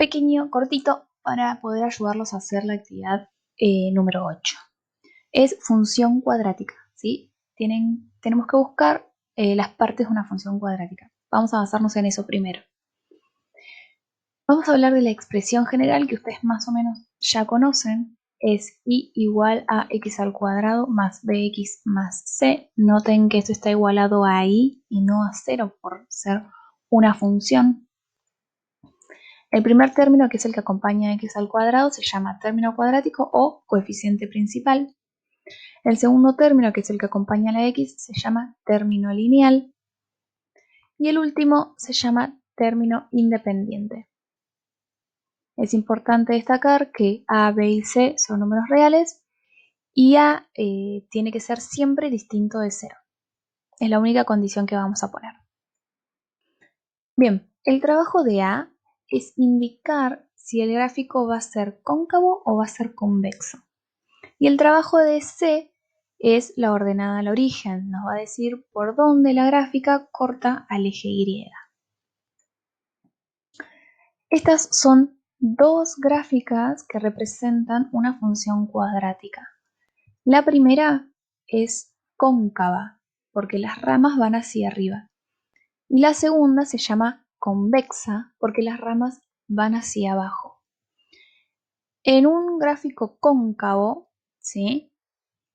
pequeño, cortito, para poder ayudarlos a hacer la actividad número 8. Es función cuadrática, ¿sí? Tenemos que buscar las partes de una función cuadrática. Vamos a basarnos en eso primero. Vamos a hablar de la expresión general que ustedes más o menos ya conocen. Es y igual a x al cuadrado más bx más c. Noten que esto está igualado a y no a 0 por ser una función. El primer término, que es el que acompaña a x al cuadrado, se llama término cuadrático o coeficiente principal. El segundo término, que es el que acompaña a la x, se llama término lineal. Y el último se llama término independiente. Es importante destacar que a, b y c son números reales y a tiene que ser siempre distinto de 0. Es la única condición que vamos a poner. Bien, el trabajo de a es indicar si el gráfico va a ser cóncavo o va a ser convexo. Y el trabajo de c es la ordenada al origen. Nos va a decir por dónde la gráfica corta al eje Y. Estas son dos gráficas que representan una función cuadrática. La primera es cóncava, porque las ramas van hacia arriba. Y la segunda se llama convexa, porque las ramas van hacia abajo. En un gráfico cóncavo, ¿sí?,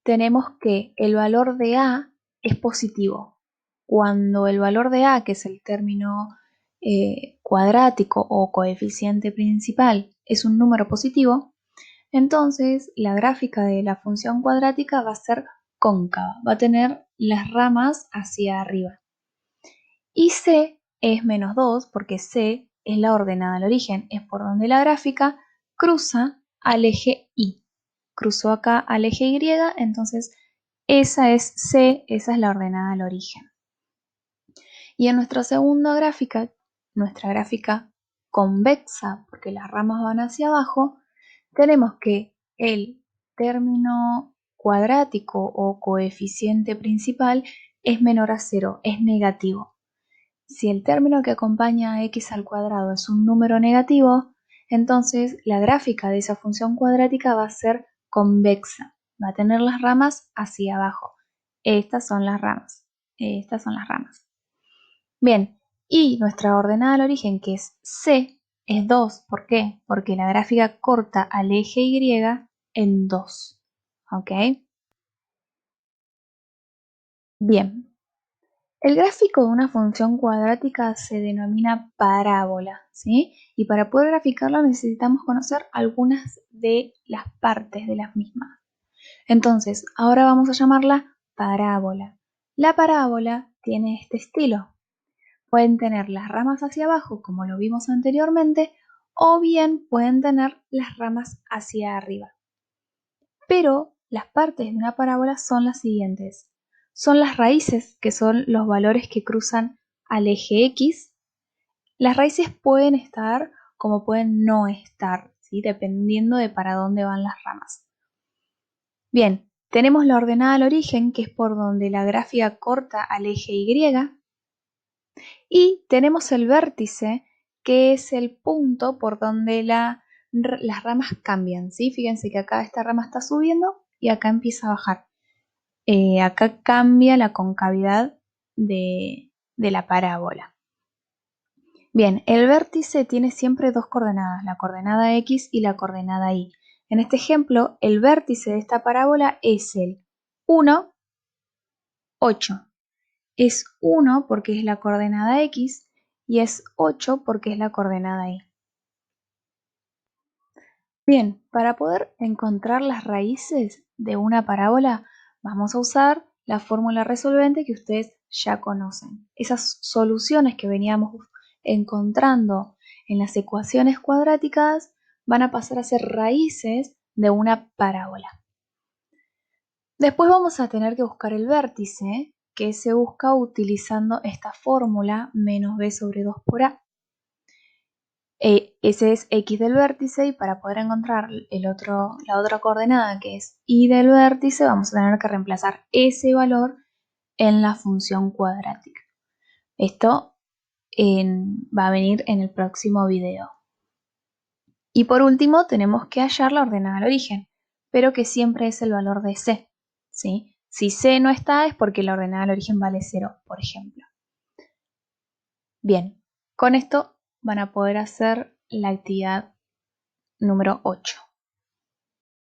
tenemos que el valor de a es positivo. Cuando el valor de a, que es el término cuadrático o coeficiente principal, es un número positivo, entonces la gráfica de la función cuadrática va a ser cóncava, va a tener las ramas hacia arriba. Y c es menos 2 porque c es la ordenada al origen, es por donde la gráfica cruza al eje Y. Cruzó acá al eje Y, entonces esa es c, esa es la ordenada al origen. Y en nuestra segunda gráfica, nuestra gráfica convexa, porque las ramas van hacia abajo, tenemos que el término cuadrático o coeficiente principal es menor a 0, es negativo. Si el término que acompaña a x al cuadrado es un número negativo, entonces la gráfica de esa función cuadrática va a ser convexa, va a tener las ramas hacia abajo. Estas son las ramas. Estas son las ramas. Bien, y nuestra ordenada al origen, que es c, es 2. ¿Por qué? Porque la gráfica corta al eje Y en 2. ¿Ok? Bien. El gráfico de una función cuadrática se denomina parábola, ¿sí? Y para poder graficarla necesitamos conocer algunas de las partes de las mismas. Entonces, ahora vamos a llamarla parábola. La parábola tiene este estilo. Pueden tener las ramas hacia abajo, como lo vimos anteriormente, o bien pueden tener las ramas hacia arriba. Pero las partes de una parábola son las siguientes. Son las raíces, que son los valores que cruzan al eje X. Las raíces pueden estar como pueden no estar, ¿sí?, dependiendo de para dónde van las ramas. Bien, tenemos la ordenada al origen, que es por donde la gráfica corta al eje Y. Y tenemos el vértice, que es el punto por donde las ramas cambian, ¿sí? Fíjense que acá esta rama está subiendo y acá empieza a bajar. Acá cambia la concavidad de la parábola. Bien, el vértice tiene siempre dos coordenadas, la coordenada X y la coordenada Y. En este ejemplo, el vértice de esta parábola es el 1, 8. Es 1 porque es la coordenada X y es 8 porque es la coordenada Y. Bien, para poder encontrar las raíces de una parábola, vamos a usar la fórmula resolvente que ustedes ya conocen. Esas soluciones que veníamos encontrando en las ecuaciones cuadráticas van a pasar a ser raíces de una parábola. Después vamos a tener que buscar el vértice, que se busca utilizando esta fórmula menos b sobre 2 por a. Ese es x del vértice, y para poder encontrar la otra coordenada, que es y del vértice, vamos a tener que reemplazar ese valor en la función cuadrática. Esto va a venir en el próximo video. Y por último tenemos que hallar la ordenada al origen, pero que siempre es el valor de C, ¿sí? Si C no está es porque la ordenada al origen vale 0, por ejemplo. Bien, con esto van a poder hacer la actividad número 8.